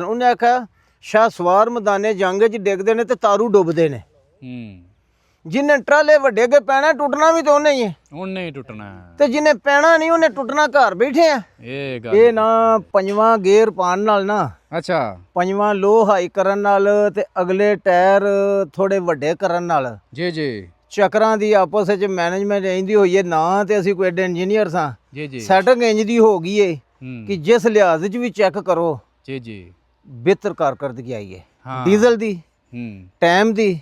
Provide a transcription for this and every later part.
ਉਹਨੇ ਆਖਿਆ ਸ਼ਾਹ ਸਵਾਰ ਮੈਦਾਨੇ ਜੰਗ 'ਚ ਡਿੱਗਦੇ ਨੇ ਤੇ ਤਾਰੂ ਡੁੱਬਦੇ ਨੇ। ਜਿੰਨੇ ਟਰਾਲੇ ਵੱਡੇ ਅੱਗੇ ਪੈਣਾ ਟੁੱਟਣਾ ਵੀ ਤਾਂ ਉਹਨੇ ਹੀ ਹੈ। ਉਹਨੇ ਹੀ ਟੁੱਟਣਾ ਤੇ ਜਿਹਨੇ ਪੈਣਾ ਨਹੀਂ ਉਹਨੇ ਟੁੱਟਣਾ। ਘਰ ਬੈਠੇ ਆ ਇਹ ਨਾ ਪੰਜਵਾਂ ਗੇਅਰ ਪਾਉਣ ਨਾਲ ਨਾ ਅੱਛਾ ਪੰਜਵਾਂ ਲੋ ਹਾਈ ਕਰਨ ਨਾਲ ਤੇ ਅਗਲੇ ਟਾਇਰ ਥੋੜੇ ਵੱਡੇ ਕਰਨ ਨਾਲ ਜੀ ਜੀ ਚੱਕਰਾਂ ਦੀ ਆਪਸ ਵਿੱਚ ਮੈਨੇਜਮੈਂਟ ਇੰਦੀ ਹੋਈ ਹੈ ਨਾ। ਤੇ ਅਸੀਂ ਕੋਈ ਐਡੇ ਇੰਜੀਨੀਅਰ ਸਾਂ ਜੀ ਜੀ ਸੈਟਿੰਗ ਇੰਜ ਦੀ ਹੋ ਗਈ ਏ ਕਿ ਜਿਸ ਲਿਹਾਜ਼ 'ਚ ਵੀ ਚੈੱਕ ਕਰੋ ਜੀ ਜੀ ਬਿਹਤਰ ਕਾਰਕਰਦਗੀ ਆਈ ਹੈ। ਡੀਜ਼ਲ ਦੀ ਟਾਈਮ ਦੀ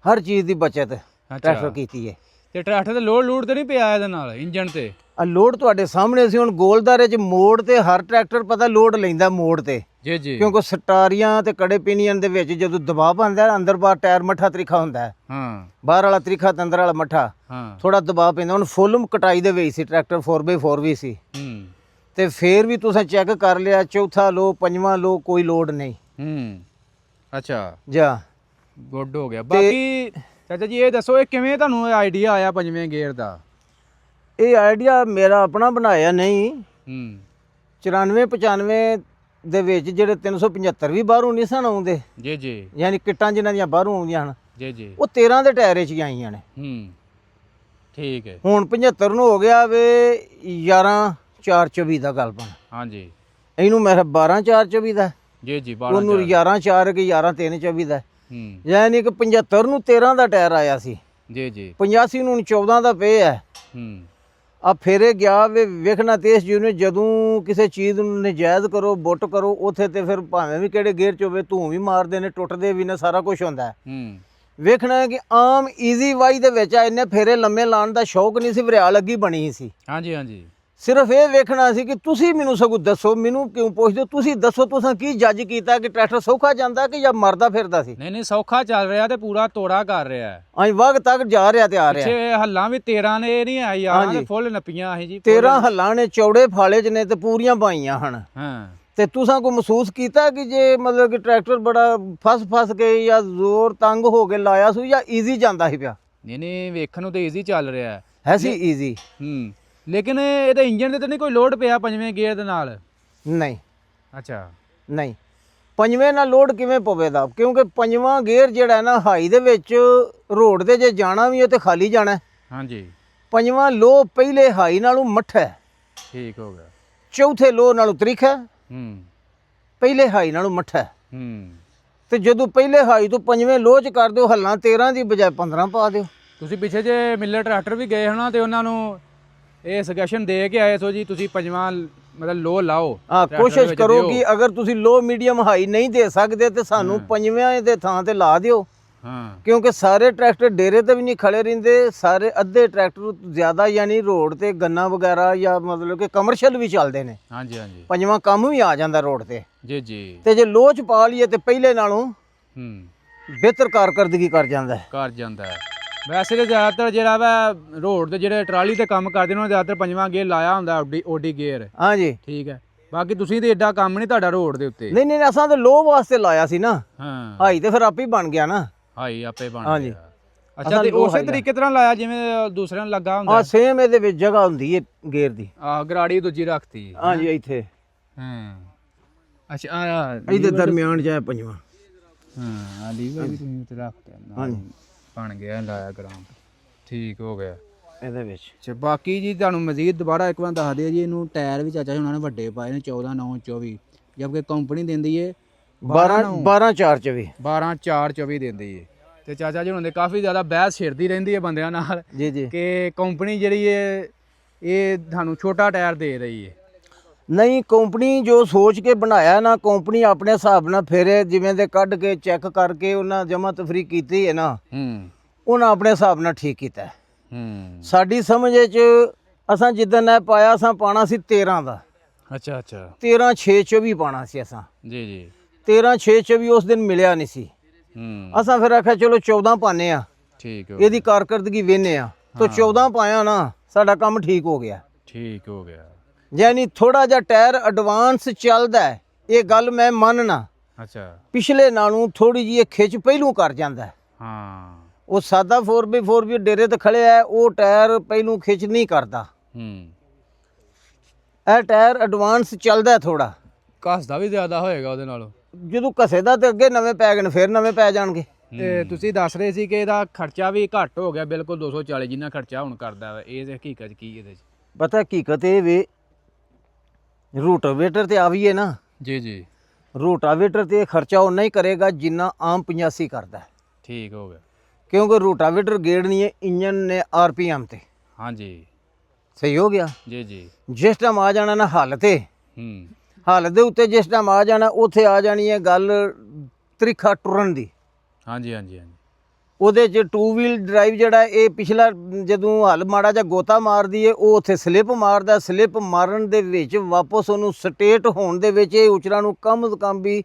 ਹਰ ਚੀਜ਼ ਦੀ ਬਚਤ ਟਰੈਕਟਰ ਕੀਤੀ ਹੈ। ਤੇ ਟਰੈਕਟਰ ਤੇ ਲੋਡ ਤੇ ਨਹੀਂ ਪਿਆ ਇਹਦੇ ਨਾਲ ਇੰਜਣ ਤੇ ਆ ਲੋਡ ਤੁਹਾਡੇ ਸਾਹਮਣੇ ਸੀ। ਹੁਣ ਗੋਲਦਾਰੇ 'ਚ ਮੋੜ ਤੇ ਹਰ ਟਰੈਕਟਰ ਪਤਾ ਲੋਡ ਲੈਂਦਾ ਮੋੜ ਤੇ ਜੀ ਜੀ ਕਿਉਂਕਿ ਸਟਾਰੀਆਂ ਤੇ ਕੜੇ ਪਿਨੀਅਨ ਦੇ ਵਿੱਚ ਜਦੋਂ ਦਬਾਅ ਪੈਂਦਾ ਅੰਦਰ ਬਾਹਰ ਟਾਇਰ ਮੱਠਾ ਤਰੀਖਾ ਹੁੰਦਾ ਹੈ। ਬਾਹਰ ਵਾਲਾ ਤਰੀਖਾ ਤੇ ਅੰਦਰ ਵਾਲਾ ਮੱਠਾ ਥੋੜਾ ਦਬਾਅ ਪੈਂਦਾ। ਹੁਣ ਫੁੱਲ ਕਟਾਈ ਦੇ ਵਿੱਚ ਸੀ ਟਰੈਕਟਰ 4x4 ਵੀ ਸੀ ਤੇ ਫੇਰ ਵੀ ਤੁਸੀਂ ਚੈੱਕ ਕਰ ਲਿਆ ਚੌਥਾ ਲੋ ਪੰਜਵਾਂ ਲੋ ਕੋਈ ਲੋਡ ਨਹੀਂ। ਅੱਛਾ ਜਾ ਗੁੱਡ ਹੋ ਗਿਆ। ਬਾਕੀ ਚਾਚਾ ਜੀ ਇਹ ਦੱਸੋ ਇਹ ਕਿਵੇਂ ਤੁਹਾਨੂੰ ਆਈਡੀਆ ਆਇਆ ਪੰਜਵੇਂ ਗੇਅਰ ਦਾ? ਇਹ ਆਈਡੀਆ ਮੇਰਾ ਆਪਣਾ ਬਣਾਇਆ ਨਹੀਂ। 94-95 ਦੇ ਵਿੱਚ ਜਿਹੜੇ 375 ਵੀ ਬਾਹਰੋਂ ਨਹੀਂ ਸਨ ਆਉਂਦੇ ਜੀ ਜੀ ਯਾਨੀ ਕਿੱਟਾਂ ਜਿਨ੍ਹਾਂ ਦੀਆਂ ਬਾਹਰੋਂ ਆਉਂਦੀਆਂ ਹਨ ਜੀ ਜੀ ਉਹ 13 ਦੇ ਟਾਇਰ 'ਚ ਹੀ ਆਈਆਂ ਨੇ। ਠੀਕ ਹੈ। ਹੁਣ 75 ਨੂੰ ਹੋ ਗਿਆ ਵੇ 11/4/24 ਦਾ ਗੱਲ ਬਣ। ਹਾਂਜੀ ਇਹਨੂੰ ਮੇਰਾ 12/4/24 ਦਾ ਜੀ ਜੀ 12 ਉਹਨੂੰ 11/4 ਕਿ 11/3/24 ਦਾ ਯਾਨੀ ਕਿ 75 ਨੂੰ 13 ਦਾ ਟਾਇਰ ਆਇਆ ਸੀ ਜੀ ਜੀ 85 ਨੂੰ 14 ਦਾ ਪਏ ਹੈ। ਆ ਫੇਰੇ ਗਿਆ ਵੇ ਵੇਖਣਾ ਤੇਸ ਜੀ ਨੇ ਜਦੋਂ ਕਿਸੇ ਚੀਜ਼ ਨੂੰ ਨਜਾਇਜ਼ ਕਰੋ ਬੁੱਟ ਕਰੋ ਉੱਥੇ ਤੇ ਫਿਰ ਭਾਵੇਂ ਵੀ ਕਿਹੜੇ ਗੇਅਰ 'ਚ ਹੋਵੇ ਧੂੰ ਵੀ ਮਾਰਦੇ ਨੇ ਟੁੱਟਦੇ ਵੀ ਨੇ ਸਾਰਾ ਕੁਝ ਹੁੰਦਾ ਵੇਖਣਾ ਹੈ ਕਿ ਆਮ ਈਜ਼ੀ ਵਾਈ ਦੇ ਵਿੱਚ ਇੰਨੇ ਫੇਰੇ ਲੰਮੇ ਲਾਉਣ ਦਾ ਸ਼ੌਕ ਨਹੀਂ ਸੀ ਵਰਿਆ ਲੱਗੀ ਬਣੀ ਸੀ। ਹਾਂਜੀ ਹਾਂਜੀ ਸਿਰਫ ਇਹ ਵੇਖਣਾ ਸੀ ਕਿ ਤੁਸੀਂ ਮੈਨੂੰ ਸਗੋਂ ਦੱਸੋ ਮੈਨੂੰ ਕਿਉਂ ਪੁੱਛਦੇ ਹੋ ਤੁਸੀਂ ਦੱਸੋ ਤੁਸੀਂ ਕੀ ਜੱਜ ਕੀਤਾ ਕਿ ਟਰੈਕਟਰ ਸੌਖਾ ਜਾਂਦਾ ਕਿ ਜਾਂ ਮਰਦਾ ਫਿਰਦਾ ਸੀ? ਨਹੀਂ ਨਹੀਂ ਸੌਖਾ ਚੱਲ ਰਿਹਾ ਤੇ ਪੂਰਾ ਤੋੜਾ ਕਰ ਰਿਹਾ ਹੈ। ਅਸੀਂ ਵਕਤ ਤੱਕ ਜਾ ਰਿਹਾ ਤੇ ਆ ਰਿਹਾ ਪਿੱਛੇ ਹੱਲਾਂ ਵੀ 13 ਨੇ ਇਹ ਨਹੀਂ ਆਈ ਯਾਰ ਤੇ ਫੁੱਲ ਨੱਪੀਆਂ ਸੀ ਜੀ 13 ਹੱਲਾਂ ਨੇ ਚੌੜੇ ਫਾਲੇ 'ਚ ਨੇ ਤੇ ਪੂਰੀਆਂ ਪਾਈਆਂ ਹਨ। ਤੇ ਤੁਸੀਂ ਕੋ ਮਹਿਸੂਸ ਕੀਤਾ ਕਿ ਜੇ ਮਤਲਬ ਕਿ ਟਰੈਕਟਰ ਬੜਾ ਫਸ ਕੇ ਜਾਂ ਜ਼ੋਰ ਤੰਗ ਹੋ ਕੇ ਲਾਇਆ ਸੀ ਜਾਂ ਈਜ਼ੀ ਜਾਂਦਾ ਸੀ ਪਿਆ? ਨਹੀਂ ਨਹੀਂ ਵੇਖਣ ਨੂੰ ਤੇ ਈਜ਼ੀ ਚੱਲ ਰਿਹਾ ਹੈ ਸੀ ਈਜ਼ੀ ਲੇਕਿਨ ਇਹਦੇ ਇੰਜਨ ਦੇ ਤੇ ਨਹੀਂ ਕੋਈ ਲੋਡ ਪਿਆ ਪੰਜਵੇਂ ਗੇਅਰ ਦੇ ਨਾਲ? ਨਹੀਂ ਅੱਛਾ ਨਹੀਂ ਪੰਜਵੇਂ ਨਾਲ ਲੋਡ ਕਿਵੇਂ ਪਵੇਗਾ ਕਿਉਂਕਿ ਪੰਜਵਾਂ ਗੇਅਰ ਜਿਹੜਾ ਨਾ ਹਾਈ ਦੇ ਵਿੱਚ ਰੋਡ ਤੇ ਜੇ ਜਾਣਾ ਵੀ ਹੈ ਤੇ ਖਾਲੀ ਜਾਣਾ। ਹਾਂਜੀ ਪੰਜਵਾਂ ਲੋ ਪਹਿਲੇ ਹਾਈ ਨਾਲੋਂ ਮੱਠਾ ਠੀਕ ਹੋ ਗਿਆ ਚੌਥੇ ਲੋ ਨਾਲੋਂ ਤਰੀਖਾ ਪਹਿਲੇ ਹਾਈ ਨਾਲੋਂ ਮੱਠਾ ਤੇ ਜਦੋਂ ਪਹਿਲੇ ਹਾਈ ਤੋਂ ਪੰਜਵੇਂ ਲੋ 'ਚ ਕਰ ਦਿਓ ਹੱਲਾਂ 13 ਦੀ ਬਜਾਏ 15 ਪਾ ਦਿਓ। ਤੁਸੀਂ ਪਿੱਛੇ ਜੇ ਮਿਲਰ ਟਰੈਕਟਰ ਵੀ ਗਏ ਹਨਾ ਤੇ ਉਹਨਾਂ ਨੂੰ ਇਹ ਸੁਜੈਸ਼ਨ ਦੇ ਕੇ ਆਏ ਸੋ ਜੀ ਤੁਸੀਂ ਪੰਜਵਾਂ ਮਤਲਬ ਲੋ ਲਾਓ। ਕੋਸ਼ਿਸ਼ ਕਰੋ ਕਿ ਅਗਰ ਤੁਸੀਂ ਲੋ ਮੀਡੀਅਮ ਹਾਈ ਨਹੀਂ ਦੇ ਸਕਦੇ ਤੇ ਸਾਨੂੰ ਪੰਜਵੇਂ ਦੇ ਥਾਂ ਤੇ ਲਾ ਦਿਓ ਕਿਉਂਕਿ ਸਾਰੇ ਟਰੈਕਟਰ ਡੇਰੇ ਤੇ ਵੀ ਨਹੀਂ ਖੜੇ ਰਹਿੰਦੇ। ਸਾਰੇ ਅੱਧੇ ਟਰੈਕਟਰ ਜ਼ਿਆਦਾ ਯਾਨੀ ਰੋਡ ਤੇ ਗੰਨਾ ਵਗੈਰਾ ਜਾਂ ਮਤਲਬ ਕਿ ਕਮਰਸ਼ੀਅਲ ਵੀ ਚੱਲਦੇ ਨੇ। ਹਾਂਜੀ ਹਾਂਜੀ ਪੰਜਵਾਂ ਕੰਮ ਵੀ ਆ ਜਾਂਦਾ ਰੋਡ ਤੇ ਜੀ ਜੀ ਤੇ ਜੇ ਲੋਚ ਪਾ ਲਈਏ ਤੇ ਪਹਿਲੇ ਨਾਲੋਂ ਬਿਹਤਰ ਕਾਰਕਰਦਗੀ ਕਰ ਜਾਂਦਾ ਹੈ। ਵੈਸੇ ਤਾਂ ਜ਼ਿਆਦਾਤਰ ਜਿਹੜਾ ਵਾ ਰੋਡ ਤੇ ਜਿਹੜੇ ਟਰਾਲੀ ਤੇ ਕੰਮ ਕਰਦੇ ਨੇ ਉਹਨਾਂ ਜ਼ਿਆਦਾਤਰ ਪੰਜਵਾਂ ਗੇਅਰ ਲਾਇਆ ਹੁੰਦਾ ਓਡੀ ਗੇਅਰ। ਹਾਂਜੀ ਠੀਕ ਹੈ। ਬਾਕੀ ਤੁਸੀਂ ਤੇ ਏਡਾ ਕੰਮ ਨਹੀਂ ਤੁਹਾਡਾ ਰੋਡ ਦੇ ਉੱਤੇ। ਨਹੀਂ ਅਸਾਂ ਤੇ ਲੋ ਵਾਸਤੇ ਲਾਇਆ ਸੀ ਨਾ। ਹਾਈ ਤੇ ਫਿਰ ਆਪੇ ਹੀ ਬਣ ਗਿਆ ਨਾ। ਹਾਈ ਆਪੇ ਬਣ ਗਿਆ। ਅੱਛਾ ਤੇ ਉਸੇ ਤਰੀਕੇ ਤਰ੍ਹਾਂ ਲਾਇਆ ਜਿਵੇਂ ਦੂਸਰਿਆਂ ਨੂੰ ਲੱਗਾ ਹੁੰਦਾ? ਸੇਮ ਇਹਦੇ ਵਿੱਚ ਜਗ੍ਹਾ ਹੁੰਦੀ ਹੈ ਗੇਅਰ ਦੀ। ਗਰਾੜੀ ਦੂਜੀ ਰੱਖਤੀ। ਹਾਂਜੀ ਇੱਥੇ ਅੱਛਾ ਇਹਦੇ ਦਰਮਿਆਨ ਜਾਏ ਪੰਜਵਾਂ ਆ ਲੀਵਰ ਵੀ ਤੁਸੀਂ ਉੱਤੇ ਰੱਖਦੇ। ਹਾਂਜੀ ਬਣ ਗਿਆ ਲਾਇਆ ਗਰਾਮ ਠੀਕ ਹੋ ਗਿਆ ਇਹਦੇ ਵਿੱਚ। ਅੱਛਾ ਬਾਕੀ ਜੀ ਤੁਹਾਨੂੰ ਮਜ਼ੀਦ ਦੁਬਾਰਾ ਇੱਕ ਵਾਰ ਦੱਸ ਦਿਓ ਜੀ ਇਹਨੂੰ ਟਾਇਰ ਵੀ ਚਾਚਾ ਉਹਨਾਂ ਨੇ ਵੱਡੇ ਪਾਏ ਨੇ 14/9/24 ਜਦਕਿ ਕੰਪਨੀ ਦਿੰਦੀ ਏ 12/4/24 12/4/24 ਦਿੰਦੀ ਏ। ਤੇ ਚਾਚਾ ਜੀ ਉਹਨਾਂ ਦੇ ਕਾਫੀ ਜ਼ਿਆਦਾ ਬਹਿਸ ਛਿੜਦੀ ਰਹਿੰਦੀ ਹੈ ਬੰਦਿਆਂ ਨਾਲ ਜੀ ਜੀ ਕਿ ਕੰਪਨੀ ਜਿਹੜੀ ਏ ਇਹ ਤੁਹਾਨੂੰ ਛੋਟਾ ਟਾਇਰ ਦੇ ਰਹੀ ਏ। ਨਹੀਂ ਕੰਪਨੀ ਜੋ ਸੋਚ ਕੇ ਬਣਾਇਆ ਨਾ ਕੰਪਨੀ ਆਪਣੇ ਹਿਸਾਬ ਨਾਲ ਫੇਰੇ ਜਿਵੇਂ ਦੇ ਕੱਢ ਕੇ ਚੈੱਕ ਕਰਕੇ ਉਹਨਾਂ ਜਮ੍ਹਾਂ ਤਫਰੀਕ ਕੀਤੀ ਹੈ ਨਾ ਉਹਨਾਂ ਆਪਣੇ ਹਿਸਾਬ ਨਾਲ ਠੀਕ ਕੀਤਾ। ਸਾਡੀ ਸਮਝ 'ਚ ਅਸਾਂ ਜਿੱਦਣ ਇਹ ਪਾਇਆ ਅਸਾਂ ਪਾਣਾ ਸੀ 13 ਦਾ। ਅੱਛਾ ਅੱਛਾ 13/6/24 ਪਾਣਾ ਸੀ ਅਸਾਂ ਜੀ ਜੀ 13/6/24 ਉਸ ਦਿਨ ਮਿਲਿਆ ਨਹੀਂ ਸੀ। ਅਸਾਂ ਫਿਰ ਆਖਿਆ ਚਲੋ 14 ਪਾਣੇ ਆ ਠੀਕ ਇਹਦੀ ਕਾਰਕਰਦਗੀ ਵੇਨੇ ਆ ਤਾਂ 14 ਪਾਇਆ ਨਾ ਸਾਡਾ ਕੰਮ ਠੀਕ ਹੋ ਗਿਆ। ਯਾਨੀ ਥੋੜਾ ਜਿਹਾ ਟਾਇਰ ਐਡਵਾਂਸ ਚੱਲਦਾ ਇਹ ਗੱਲ ਮੈਂ ਮੰਨਣਾ। ਅੱਛਾ ਪਿਛਲੇ ਨਾਲੋਂ ਥੋੜੀ ਜਿਹੀ ਖਿੱਚ ਪਹਿਲੋਂ ਕਰ ਜਾਂਦਾ। ਉਹ ਸਾਦਾ 4x4 ਵੀ ਡੇਰੇ ਤੇ ਖੜਿਆ ਉਹ ਟਾਇਰ ਪਹਿਲੋਂ ਖਿੱਚ ਨਹੀਂ ਕਰਦਾ। ਇਹ ਟਾਇਰ ਐਡਵਾਂਸ ਚੱਲਦਾ ਥੋੜਾ। ਘਸਦਾ ਵੀ ਜ਼ਿਆਦਾ ਹੋਏਗਾ ਉਹਦੇ ਨਾਲੋਂ। ਜਦੋਂ ਘਸੇਦਾ ਤੇ ਅੱਗੇ ਨਵੇਂ ਪੈ ਗਏ ਨੇ, ਫਿਰ ਨਵੇਂ ਪੈ ਜਾਣਗੇ। ਤੇ ਤੁਸੀਂ ਦੱਸ ਰਹੇ ਸੀ ਕਿ ਇਹਦਾ ਖਰਚਾ ਵੀ ਘੱਟ ਹੋ ਗਿਆ ਬਿਲਕੁਲ 240 ਜਿੰਨਾ ਖਰਚਾ ਹੁਣ ਕਰਦਾ ਵਾ, ਇਹ ਹਕੀਕਤ ਕੀ ਇਹਦੇ 'ਚ? ਪਤਾ ਹਕੀਕਤ ਇਹ ਵੇ, ਰੂਟਾਵੇਟਰ ਤੇ ਆਵੀਏ ਨਾ ਜੀ ਜੀ, ਰੂਟਾਵੇਟਰ ਤੇ ਖਰਚਾ ਉਨਾ ਹੀ ਕਰੇਗਾ ਜਿੰਨਾ ਆਮ 85 ਕਰਦਾ ਹੈ। ਠੀਕ ਹੋ ਗਿਆ। ਕਿਉਂਕਿ ਰੂਟਾਵੇਟਰ ਗੇੜਨੀ ਹੈ ਇੰਜਨ ਨੇ RPM ਤੇ। ਹਾਂਜੀ, ਸਹੀ ਹੋ ਗਿਆ। ਜੀ ਜੀ। ਜਿਸ ਟਾਈਮ ਆ ਜਾਣਾ ਨਾ ਹੱਲ ਤੇ, ਹੂੰ, ਹੱਲ ਦੇ ਉੱਤੇ ਜਿਸ ਟਾਈਮ ਆ ਜਾਣਾ ਉੱਥੇ ਆ ਜਾਣੀ ਹੈ ਗੱਲ ਤਰੀਖਾ ਟੁਰਨ ਦੀ। ਹਾਂਜੀ ਹਾਂਜੀ ਹਾਂਜੀ। ਉਹਦੇ 'ਚ 2 ਵੀਲ ਡਰਾਈਵ ਜਿਹੜਾ ਇਹ ਪਿਛਲਾ ਜਦੋਂ ਹੱਲ ਮਾੜਾ ਜਿਹਾ ਗੋਤਾ ਮਾਰਦੀ ਏ ਉਹ ਉੱਥੇ ਸਲਿੱਪ ਮਾਰਦਾ, ਸਲਿੱਪ ਮਾਰਨ ਦੇ ਵਿੱਚ ਵਾਪਸ ਉਹਨੂੰ ਸਟੇਟ ਹੋਣ ਦੇ ਵਿੱਚ ਇਹ ਉਚਰਾ ਨੂੰ ਕਮ ਸੇ ਕਮ ਵੀ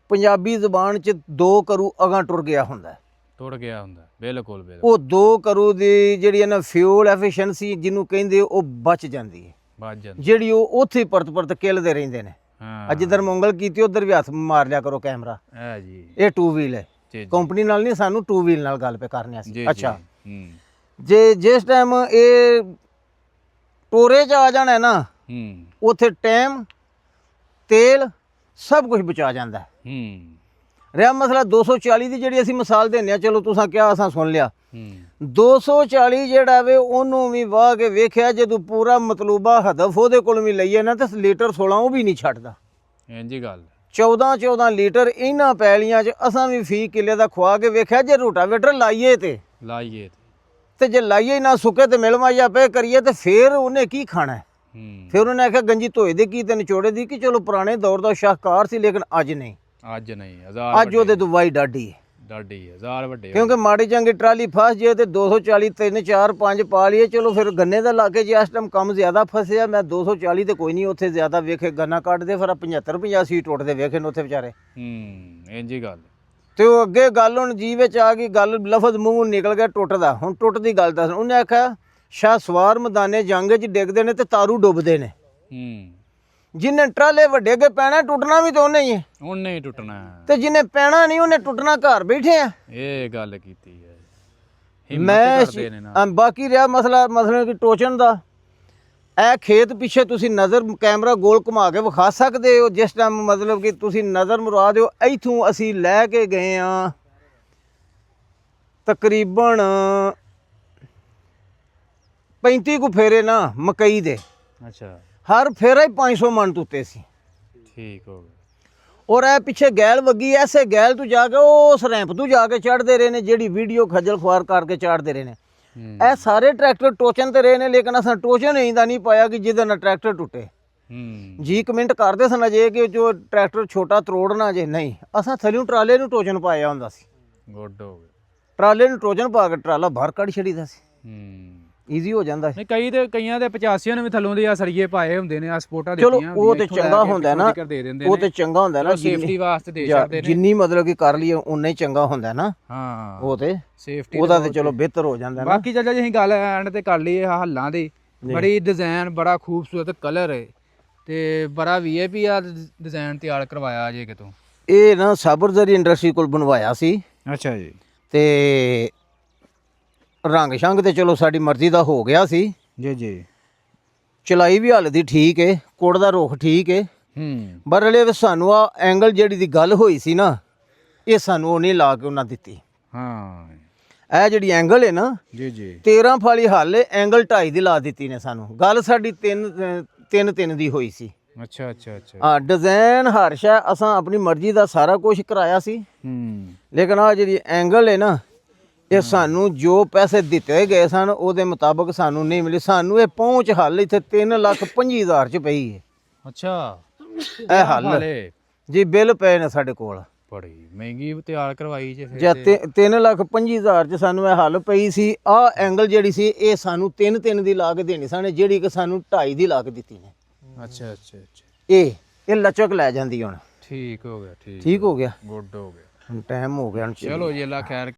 ਪੰਜਾਬੀ ਜ਼ੁਬਾਨ 'ਚ 2 ਕਰੂ ਅਗਾਂ ਟੁਰ ਗਿਆ ਹੁੰਦਾ। ਟੁਰ ਗਿਆ ਹੁੰਦਾ, ਬਿਲਕੁਲ ਬਿਲਕੁਲ। ਉਹ 2 ਕਰੂ ਦੀ ਜਿਹੜੀ ਹੈ ਨਾ ਫਿਊਲ ਐਫੀਸ਼ੀਐਂਸੀ ਜਿਹਨੂੰ ਕਹਿੰਦੇ ਉਹ ਬਚ ਜਾਂਦੀ ਹੈ, ਬਚ ਜਾਂਦੀ ਜਿਹੜੀ ਉਹ ਉੱਥੇ ਹੀ ਪਰਤ ਪਰਤ ਕਿਲਦੇ ਰਹਿੰਦੇ ਨੇ। ਹਾਂ, ਅੱਜ ਜਿੱਧਰ ਮੰਗਲ ਕੀਤੀ ਉਧਰ ਵੀ ਹੱਥ ਮਾਰ ਲਿਆ ਕਰੋ ਕੈਮਰਾ। ਹੈ ਜੀ। ਇਹ 2 ਵੀਲ ਹੈ, ਜੀ ਜੀ, ਕੰਪਨੀ ਨਾਲ ਨਹੀਂ, ਸਾਨੂੰ 2 ਵੀਲ ਨਾਲ ਗੱਲ ਪੇ ਕਰਨੀ ਜੀ, ਸੀ। ਜੀ। ਅੱਛਾ, ਹੂੰ ਜੇ ਜਿਸ ਟਾਈਮ ਇਹ ਟੋਰੇ 'ਚ ਆ ਜਾਣਾ ਨਾ ਹੂੰ ਉੱਥੇ ਟਾਈਮ, ਤੇਲ ਸਭ ਕੁਝ ਬਚਾ ਜਾਂਦਾ ਹੈ। ਹੂੰ ਰਿਹਾ ਮਸਲਾ 240 ਦੀ ਜਿਹੜੀ ਅਸੀਂ ਮਿਸਾਲ ਦਿੰਦੇ ਆ, ਚਲੋ ਤੁਸੀਂ ਕਿਹਾ ਅਸਾਂ ਸੁਣ ਲਿਆ। ਹੂੰ 240 ਜਿਹੜਾ ਵੇ ਉਹਨੂੰ ਵੀ ਵਾਹ ਕੇ ਵੇਖਿਆ, ਜਦੋਂ ਪੂਰਾ ਮਤਲੂਬਾ ਹਦਫ ਉਹਦੇ ਕੋਲ ਵੀ ਲਈਏ ਨਾ ਤਾਂ ਲੀਟਰ 16 ਉਹ ਵੀ ਨਹੀਂ ਛੱਡਦਾ। ਇੰਜੀ ਗੱਲ। 14 ਲੀਟਰ ਇਹਨਾਂ ਪੈਲੀਆਂ 'ਚ ਅਸਾਂ ਵੀ ਫੀ ਕਿੱਲੇ ਦਾ ਖਵਾ ਕੇ ਵੇਖਿਆ। ਜੇ ਰੂਟਾਵੇਟਰ ਲਾਈਏ ਲਾਈਏ ਤੇ ਜੇ ਲਾਈਏ ਨਾ ਸੁੱਕੇ ਤੇ ਮਿਲਵਾ ਜਾਂ ਪੇ ਕਰੀਏ ਤੇ ਫਿਰ ਉਹਨੇ ਕੀ ਖਾਣਾ ਹੈ? ਹੂੰ, ਫਿਰ ਉਹਨੇ ਆਖਿਆ ਗੰਜੀ ਧੋਏ ਦੇ ਕੀ ਤੇ ਨਿਚੋੜੇ ਦੀ, ਕਿ ਚਲੋ ਪੁਰਾਣੇ ਦੌਰ ਦਾ ਸ਼ਾਹਕਾਰ ਸੀ ਲੇਕਿਨ ਅੱਜ ਨਹੀਂ। ਅੱਜ ਨਹੀਂ, ਹਜ਼ਾਰ ਅੱਜ ਉਹਦੇ ਤੋਂ ਵਾਈ ਡਾਢੀ ਹੈ। ਡਾਢੀ ਹਜ਼ਾਰ ਵੱਡੇ। ਕਿਉਂਕਿ ਮਾੜੀ ਚੰਗੀ ਟਰਾਲੀ ਫਸ ਜੇ ਤੇ 240 3 4 5 ਪਾ ਲਈਏ, ਚਲੋ ਫਿਰ ਗੰਨੇ ਦਾ ਲਾ ਕੇ ਜੇ ਇਸ ਟਾਈਮ ਕੰਮ ਜ਼ਿਆਦਾ ਫਸਿਆ, ਮੈਂ 240 ਤੇ ਕੋਈ ਨਹੀਂ ਉੱਥੇ ਜ਼ਿਆਦਾ ਵੇਖੇ ਗੰਨਾ ਕੱਢਦੇ, ਫਿਰ 75 85 ਟੁੱਟਦੇ ਵੇਖੇ ਨੇ ਉੱਥੇ ਵਿਚਾਰੇ। ਹੂੰ, ਇੰਜੀ ਗੱਲ। ਤੇ ਉਹ ਅੱਗੇ ਗੱਲ ਹੁਣ ਜੀ ਵਿੱਚ ਆ ਗਈ, ਗੱਲ ਲਫ਼ਜ਼ ਮੂੰਹ ਨਿਕਲ ਗਿਆ ਟੁੱਟਦਾ। ਹੁਣ ਟੁੱਟ ਦੀ ਗੱਲ ਦੱਸ। ਉਹਨੇ ਆਖਿਆ ਸ਼ਾਹ ਸਵਾਰ ਮੈਦਾਨੇ ਜੰਗ 'ਚ ਡਿੱਗਦੇ ਨੇ ਤੇ ਤਾਰੂ ਡੁੱਬਦੇ ਨੇ। ਹੂੰ, ਜਿੰਨੇ ਟਰਾਲੇ ਵੱਡੇ ਅੱਗੇ ਪੈਣਾ ਟੁੱਟਣਾ ਵੀ ਤਾਂ ਉਹਨੇ ਹੀ ਹੈ, ਉਹਨੇ ਹੀ ਟੁੱਟਣਾ। ਤੇ ਜਿੰਨੇ ਪੈਣਾ ਨਹੀਂ ਉਹਨੇ ਟੁੱਟਣਾ। ਘਰ ਬੈਠੇ ਆ। ਇਹ ਗੱਲ ਕੀਤੀ ਹੈ, ਹਿੰਮਤ ਮੈਂ ਕਰਦੇ ਨੇ ਨਾ। ਬਾਕੀ ਰਿਹਾ ਮਸਲਾ ਕਿ ਟੋਚਨ ਦਾ। ਇਹ ਖੇਤ ਪਿੱਛੇ ਤੁਸੀਂ ਨਜ਼ਰ ਕੈਮਰਾ ਗੋਲ ਘੁਮਾ ਕੇ ਵਿਖਾ ਸਕਦੇ ਹੋ। ਜਿਸ ਟਾਈਮ ਮਤਲਬ ਕਿ ਤੁਸੀਂ ਨਜ਼ਰ ਮੁਰਾ ਦਿਓ, ਇੱਥੋਂ ਅਸੀਂ ਲੈ ਕੇ ਗਏ ਆ ਤਕਰੀਬਨ 35 ਕੁ ਫੇਰੇ ਨਾ ਮਕਈ ਦੇ। ਅੱਛਾ, ਹਰ ਫੇਰਾ ਹੀ 500 ਮਣ ਤੁੱਤੇ ਸੀ। ਠੀਕ ਹੋ ਗਿਆ। ਔਰ ਇਹ ਪਿੱਛੇ ਗੈਲ ਵੱਗੀ, ਐਸੇ ਗੈਲ ਤੋਂ ਜਾ ਕੇ ਉਸ ਰੈਂਪ ਤੋਂ ਜਾ ਕੇ ਚੜ੍ਹਦੇ ਰਹੇ ਨੇ, ਜਿਹੜੀ ਵੀਡੀਓ ਖੱਜਲ ਖੁਆਰ ਕਰਕੇ ਚੜ੍ਹਦੇ ਰਹੇ ਨੇ। ਇਹ ਸਾਰੇ ਟਰੈਕਟਰ ਟੋਚਨ ਤੇ ਰਹੇ ਨੇ, ਲੇਕਿਨ ਅਸਾਂ ਟੋਚਨ ਇਹਦਾ ਨਹੀਂ ਪਾਇਆ ਕਿ ਜਿਹਦੇ ਨਾਲ ਟਰੈਕਟਰ ਟੁੱਟੇ। ਜੀ ਕਮੈਂਟ ਕਰਦੇ ਸਨ ਅਜੇ ਕਿ ਜੋ ਟਰੈਕਟਰ ਛੋਟਾ ਤਰੋੜਨਾ ਜੇ, ਨਹੀਂ ਅਸਾਂ ਥੱਲਿਓਂ ਟਰਾਲੇ ਨੂੰ ਟੋਚਨ ਪਾਇਆ ਹੁੰਦਾ ਸੀ। ਗੁੱਡ ਹੋ ਗਿਆ। ਟਰਾਲੇ ਨੂੰ ਟੋਚਨ ਪਾ ਕੇ ਟਰਾਲਾ ਬਾਹਰ ਕੱਢ ਛੜੀਦਾ ਸੀ, ਈਜ਼ੀ ਹੋ ਜਾਂਦਾ ਸੀ। ਨਹੀਂ ਕਈਆਂ ਦੇ 85 ਨੇ ਵੀ ਥੱਲੋਂ ਦੇ ਆ ਸਰੀਏ ਪਾਏ ਹੁੰਦੇ ਨੇ, ਆ ਸਪੋਰਟਾਂ ਚਲੋ ਦਿੱਤੀਆਂ ਉਹ ਤੇ ਚੰਗਾ ਹੁੰਦਾ ਨਾ, ਉਹ ਤੇ ਚੰਗਾ ਹੁੰਦਾ ਨਾ, ਸੇਫਟੀ ਵਾਸਤੇ ਦੇ ਛੱਡਦੇ ਨੇ। ਜਿੰਨੀ ਮਤਲਬ ਕਿ ਕਰ ਲਈਏ ਉਨਾ ਹੀ ਚੰਗਾ ਹੁੰਦਾ ਨਾ। ਹਾਂ, ਉਹ ਤੇ ਸੇਫਟੀ ਉਹਦਾ ਤੇ ਚਲੋ ਬਿਹਤਰ ਹੋ ਜਾਂਦਾ ਨਾ। ਬਾਕੀ ਚੱਲ ਜੇ ਅਸੀਂ ਗੱਲ ਐਂਡ ਤੇ ਕਰ ਲਈਏ ਹੱਲਾਂ ਦੀ, ਬੜੀ ਡਿਜ਼ਾਈਨ ਬੜਾ ਖੂਬਸੂਰਤ ਕਲਰ ਹੈ ਤੇ ਬੜਾ VIP ਆ ਡਿਜ਼ਾਈਨ ਤਿਆਰ ਕਰਵਾਇਆ ਜੇ ਕਿਤੋਂ। ਇਹ ਨਾ ਸਾਬਰਜ਼ਰੀ ਇੰਡਸਟਰੀ ਕੋਲ ਬਣਵਾਇਆ ਸੀ। ਅੱਛਾ ਜੀ। ਤੇ ਰੰਗ ਸ਼ੰਗ ਤੇ ਚਲੋ ਸਾਡੀ ਮਰਜ਼ੀ ਦਾ ਹੋ ਗਿਆ ਸੀ। ਜੀ ਜੀ। ਚਲਾਈ ਵੀ ਹਾਲ ਦੀ ਠੀਕ ਹੈ, ਕੋੜ ਦਾ ਰੁੱਖ ਠੀਕ ਹੈ। ਬਰਲੇ ਵੀ ਸਾਨੂੰ ਆ ਐਂਗਲ ਜਿਹੜੀ ਦੀ ਗੱਲ ਹੋਈ ਸੀ ਨਾ, ਇਹ ਸਾਨੂੰ ਉਹ ਨਹੀਂ ਲਾ ਕੇ ਉਹਨਾਂ ਦਿੱਤੀ। ਹਾਂ, ਇਹ ਜਿਹੜੀ ਐਂਗਲ ਹੈ ਨਾ, ਜੀ ਜੀ, 13 ਫਾਲੀ ਹੱਲ ਐਂਗਲ 2.5 ਦੀ ਲਾ ਦਿੱਤੀ ਨੇ ਸਾਨੂੰ। ਗੱਲ ਸਾਡੀ 3 ਦੀ ਹੋਈ ਸੀ। ਅੱਛਾ ਅੱਛਾ ਅੱਛਾ। ਹਾਂ, ਡਿਜ਼ਾਈਨ ਹਰ ਸ਼ੈ ਅਸਾਂ ਆਪਣੀ ਮਰਜ਼ੀ ਦਾ ਸਾਰਾ ਕੁਝ ਕਰਾਇਆ ਸੀ। ਲੇਕਿਨ ਆ ਜਿਹੜੀ ਐਂਗਲ ਹੈ ਨਾ, ਇਹ ਸਾਨੂੰ ਜੋ ਪੈਸੇ ਦਿੱਤੇ ਗਏ ਸਨ ਉਹਦੇ ਮੁਤਾਬਕ ਸਾਨੂੰ ਨਹੀਂ ਮਿਲੀ। ਸਾਨੂੰ ਇਹ ਪਹੁੰਚ ਹੱਲ ਇੱਥੇ 3,25,000 ਚ ਪਈ ਹੈ। ਅੱਛਾ, ਇਹ ਹੱਲ ਜੀ ਬਿੱਲ ਪਏ ਨੇ ਸਾਡੇ ਕੋਲ। ਬੜੀ ਮਹਿੰਗੀ ਤਿਆਰ ਕਰਵਾਈ ਜੇ ਜਾਂ 3,25,000 ਚ ਸਾਨੂੰ ਇਹ ਹੱਲ ਪਈ ਸੀ। ਆ ਐਂਗਲ ਜਿਹੜੀ ਸੀ ਇਹ ਸਾਨੂੰ 3 ਦੀ ਲਾ ਕੇ ਦੇਣੀ ਸਾਨੇ, ਜਿਹੜੀ ਕਿ ਸਾਨੂੰ 2.5 ਦੀ ਲਾ ਕੇ ਦਿੱਤੀ ਨੇ। ਅੱਛਾ ਅੱਛਾ ਅੱਛਾ। ਇਹ ਲਚਕ ਲੈ ਜਾਂਦੀ ਹੁਣ। ਠੀਕ ਹੋ ਗਿਆ। ਠੀਕ ਹੋ ਗਿਆ। ਗੁੱਡ ਹੋ ਗਿਆ। ਹੁਣ ਟਾਈਮ ਹੋ ਗਿਆ। ਚਲੋ ਜੀ, ਅੱਲਾ ਖੈਰ